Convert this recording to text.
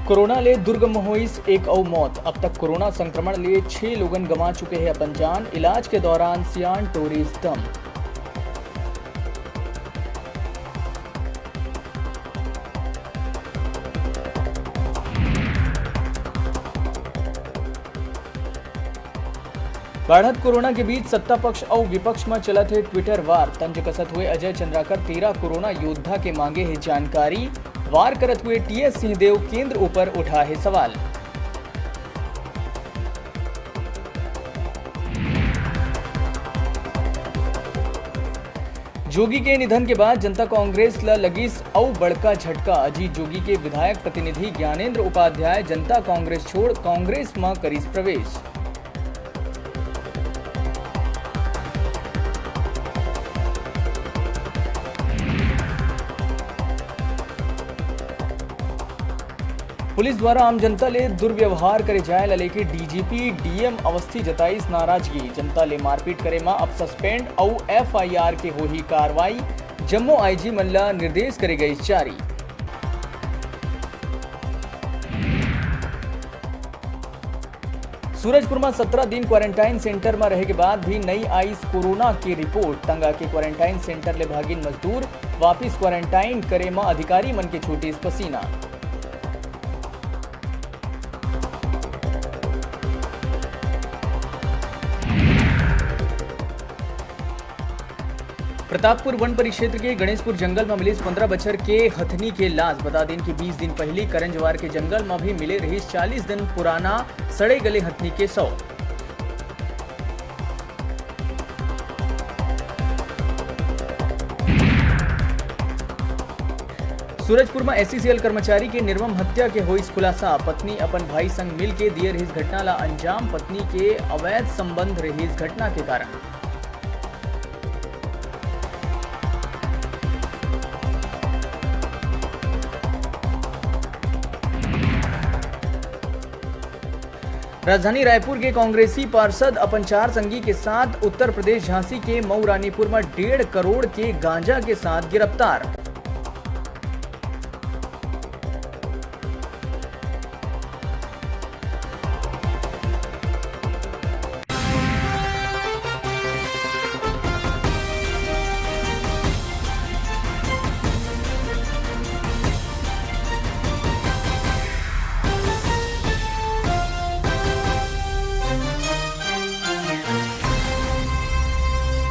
Corona ले दुर्ग में हुई एक और मौत। अब तक कोरोना संक्रमण लिए 6 लोगन गंवा चुके हैं अपन जान। इलाज के दौरान सियान टोरीज दम। बढ़त कोरोना के बीच सत्ता पक्ष और विपक्ष में चलत है ट्विटर वार। तंज कसत हुए अजय चंद्राकर 13 कोरोना योद्धा के मांगे है जानकारी। वार करत हुए टीएस सिंहदेव केंद्र ऊपर उठा है सवाल। जोगी के निधन के बाद जनता कांग्रेस ला लगीस और बड़का झटका। अजीत जोगी के विधायक प्रतिनिधि ज्ञानेंद्र उपाध्याय जनता कांग्रेस छोड़ कांग्रेस में करीस प्रवेश। पुलिस द्वारा आम जनता ले दुर्व्यवहार करे जाए लेके डीजीपी डीएम अवस्थी जताईस नाराजगी। जनता ले मारपीट करे में अब सस्पेंड और एफआईआर के हो ही कार्रवाई। जम्मू आईजी मल्ला निर्देश करे गई जारी। सूरजपुर में 17 दिन क्वारंटाइन सेंटर में रहे के बाद भी नई आई कोरोना की रिपोर्ट। तंगा के क्वारंटाइन सेंटर ले भागिन मजदूर वापिस क्वारंटाइन करे में अधिकारी मन के छूटी पसीना। प्रतापपुर वन परिक्षेत्र के गणेशपुर जंगल में मिली 15 बछर के हथनी के लाश। बता दें कि 20 दिन पहले करंजवार के जंगल में भी मिले रही 40 दिन पुराना सड़े गले हथनी के 100। सूरजपुर में एससीसीएल कर्मचारी के निर्मम हत्या के हुई खुलासा। पत्नी अपन भाई संग मिल के दिए रही घटना ला अंजाम। पत्नी के अवैध संबंध रही घटना के कारण। राजधानी रायपुर के कांग्रेसी पार्षद अपन 4 संगी के साथ उत्तर प्रदेश झांसी के मऊ रानीपुर में 1.5 करोड़ के गांजा के साथ गिरफ्तार।